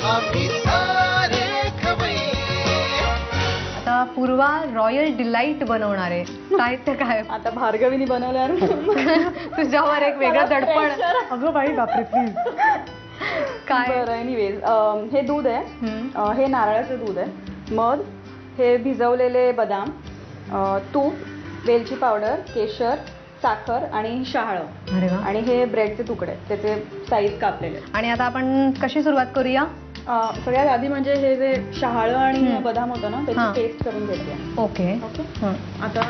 आम्ही सारे खवय्ये. आता पूर्वा रॉयल डिलाईट बनवणार आहे. साहित्य काय? आता भार्गवीने बनवल्यावर तुझ्यावर एक वेगळं दडपण. अगं बाई बापरे प्लीज. काय? बरं एनिवेज हे दूध आहे, हे नारळाचं दूध आहे, मध, हे भिजवलेले बदाम, तूप, वेलची पावडर, केशर, साखर आणि शहाळं, अरे वा. आणि हे ब्रेडचे तुकडे, त्याचे साईज कापलेले. आणि आता आपण कशी सुरुवात करूया? सगळ्यात आधी म्हणजे हे जे शहाळं आणि बदाम होतं ना त्याची पेस्ट करून घेते. ओके. ओके. आता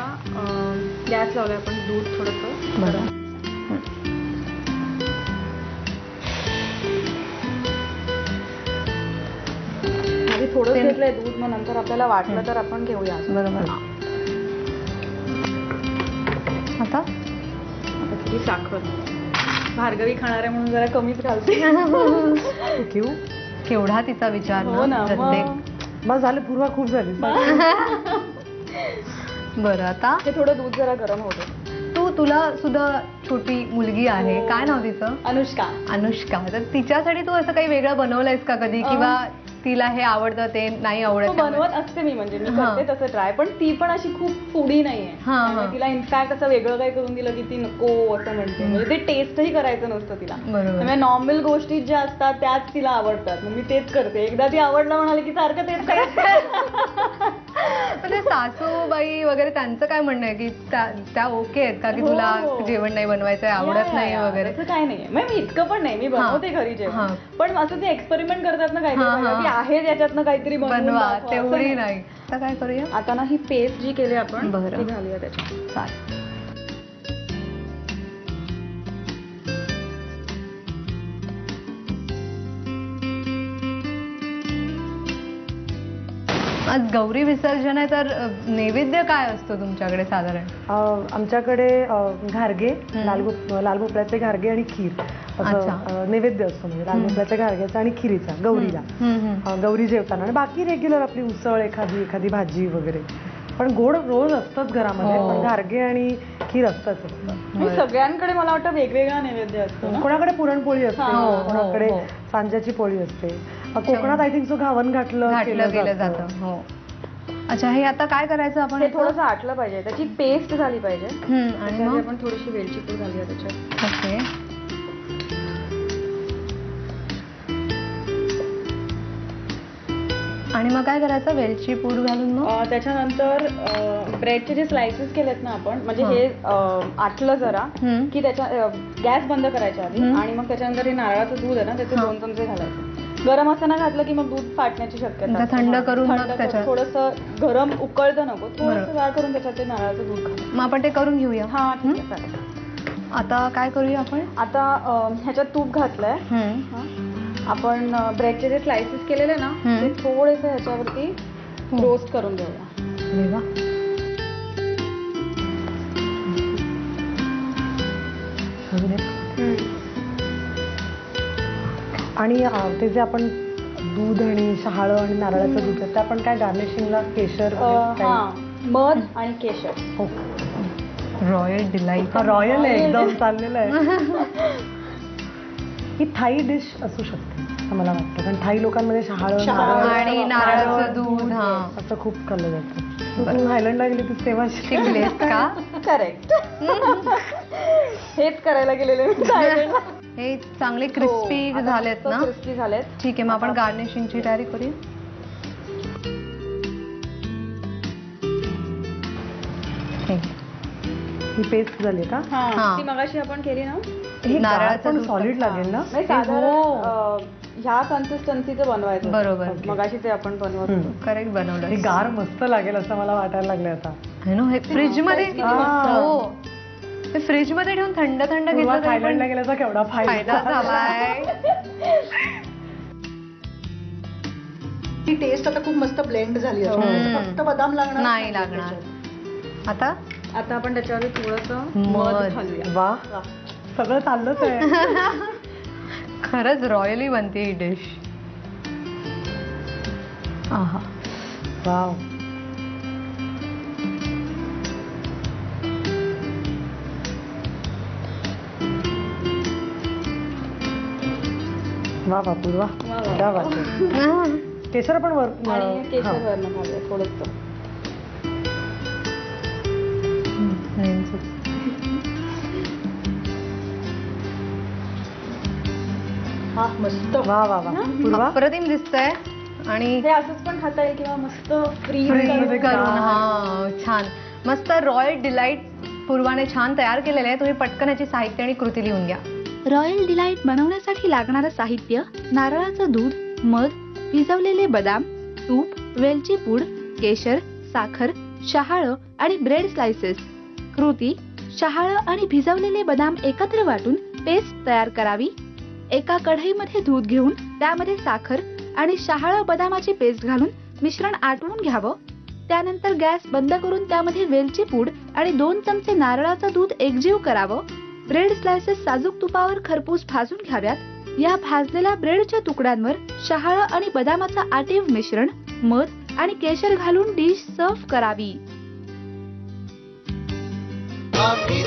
गॅस लावलाय आपण, दूध थोडंसं बरं. आधी थोडं घेतलंय दूध, मग नंतर आपल्याला वाटलं तर आपण घेऊया. बरोबर. आता थोडी साखर, भार्गवी खाणार आहे म्हणून जरा कमीच घालते. घेऊ. केवढा तिचा विचार हो ना, प्रत्येक. बस झालं, पूर्वा खूप झाली. बरं, आता हे थोडं दूध जरा गरम होतं. तुला सुद्धा छोटी मुलगी आहे, काय नाव तिचं? अनुष्का. अनुष्का. तर तिच्यासाठी तू असं काही वेगळं बनवलंयस का कधी, किंवा तिला हे आवडतं ते नाही आवडत? बनवत असते मी, म्हणजे मी करते तसं ट्राय, पण ती पण अशी खूप फूडी नाहीये. तिला इनफॅक्ट असं वेगळं काय करून दिलं की ती नको असं म्हणते, म्हणजे ते टेस्टही करायचं नसतं तिला. म्हणजे नॉर्मल गोष्टी ज्या असतात त्याच तिला आवडतात, मग मी तेच करते. एकदा ती आवडलं म्हणाले की सारखं तेच करायचं. म्हणजे सासूबाई वगैरे त्यांचं काय म्हणणं आहे की त्या ओके आहेत का, की तुला जेवण नाही बनवायचंय, आवडत नाही वगैरे? असं काय नाहीये. मी इतकं पण नाही, मी बनवते घरी जेवण, पण असं ते एक्सपेरिमेंट करतात ना काहीतरी, आहे त्याच्यातनं काहीतरी बनवा, तेवढी नाही. आता काय करूया? आता ना ही पेस्ट जी केली आपण बरं, ती घालूया त्याच्यात. चालेल. आज गौरी विसर्जन आहे, तर नैवेद्य काय असतो तुमच्याकडे साधारण? आमच्याकडे घारगे, लाल भोपळ्याचे घारगे आणि खीर असं नैवेद्य असतो. म्हणजे लाल भोपळ्याच्या घारग्याचा आणि खिरीचा गौरीला, गौरी जेवताना. आणि बाकी रेग्युलर आपली उसळ, एखादी भाजी वगैरे. पण गोड रोज असतंच घरामध्ये, पण घारगे आणि खीर असतंच. सगळ्यांकडे मला वाटतं वेगवेगळा नैवेद्य असतो. कोणाकडे पुरणपोळी असते, कोणाकडे सांज्याची पोळी असते. कोकणात आय थिंक सो घावन घातलं गेलं जातं. हो. अच्छा, हे आता काय करायचं आपण? हे थोडंसं आटलं पाहिजे, त्याची पेस्ट झाली पाहिजे. आणि मग आपण थोडीशी वेलची पूड घालूया त्याच्यात. ओके. आणि मग काय करायचं? वेलची पूड घालून मग त्याच्यानंतर ब्रेडचे जे स्लाइसेस केलेत ना आपण, म्हणजे हे आटलं जरा की त्याच्या गॅस बंद करायच्या आधी, आणि मग त्याच्यानंतर हे नारळाचं दूध आहे ना त्याचे 2 चमचे घालायचे. गरम असताना घातलं की मग दूध फाटण्याची शक्यता. थंड करून थोडंसं गरम उकळतं नको, थोडंसं गार करून त्याच्यात ते नारळाचं दूध घालू. मग आपण ते करून घेऊया. हा, ठीक आहे, चालेल. आता काय करूया आपण? आता ह्याच्यात तूप घातलंय. आपण ब्रेडचे जे स्लाइसेस केलेले ना ते थोडेसे ह्याच्यावरती रोस्ट करून घेऊया. आणि ते जे आपण दूध आणि शहाळं आणि नारळाचं दूध आहे, ते आपण काय गार्निशिंगला केशर, मध आणि केशर. Royal delight. रॉयल आहे एकदम, चाललेलं आहे. ही थाई डिश असू शकते असं मला वाटतं, कारण थाई लोकांमध्ये शहाळं आणि नारळाचं दूध असं खूप खाल्लं जातं. तू हायलंडला गेली तू तेव्हा शिकलेस का? करेक्ट. हेच करायला गेलेले मी थायलंडला. हे चांगले क्रिस्पी झालेत ना? क्रिस्पी झालेत. ठीक आहे, मग आपण गार्निशिंगची तयारी करूया. ही पेस्ट झाली का? ती मगाशी आपण केली ना. हे नारळाचं सॉलिड लागेल ना? नाही, साधारण ह्या कन्सिस्टन्सीचं बनवायचं. बरोबर. मगाशी ते आपण बनवत होतो. करेक्ट बनवलं. हे गार मस्त लागेल असं मला वाटायला लागलं आता. हे फ्रीज मध्ये ते फ्रीज मध्ये ठेवून थंड घेतलं. थायलंडला गेल्याचा केवढा फायदा झालाय. ती टेस्ट आता खूप मस्त ब्लेंड झाली आहे. फक्त बदाम लागणार नाही लागणार. आता आपण त्याच्यावर थोडंसं मध घालूया. वा, सगळं चाललंच आहे. खरंच रॉयली बनते ही डिश. आहा, वाव. वा वा पूर्वा वा वा. क्या बात आहे. हा. केशर पण वर आणि केशर हा. वरनं घालूया थोडंसं. हा मस्त. वा वा वा पूर्वा अप्रतिम दिसतंय आणि हे असंच पण खाता येईल किंवा मस्त फ्रीज Freeze करून मध्ये करून छान. हा छान मस्त रॉयल डिलाईट पूर्वाने छान तयार केलेले आहे. तुम्ही पटकन याची साहित्य आणि कृती लिहून घ्या. रॉयल डिलाईट बनवण्यासाठी लागणारं साहित्य: नारळाचं दूध, मध, भिजवलेले बदाम, तूप, वेलची पूड, केशर, साखर, शहाळं आणि ब्रेड स्लाइसेस. कृती: शहाळं आणि भिजवलेले बदाम एकत्र वाटून पेस्ट तयार करावी. एका कढईमध्ये दूध घेऊन त्यामध्ये साखर आणि शहाळं बदामाची पेस्ट घालून मिश्रण आटवून घ्यावं. त्यानंतर गॅस बंद करून त्यामध्ये वेलची पूड आणि 2 चमचे नारळाचं दूध एकजीव करावं. ब्रेड स्लाइसेस साजूक तुपावर खरपूस भाजून घ्याव्यात. या भाजलेल्या ब्रेडच्या तुकड्यांवर शहाळं आणि बदामाचं आटीव मिश्रण, मध आणि केशर घालून डिश सर्व्ह करावी. आम्ही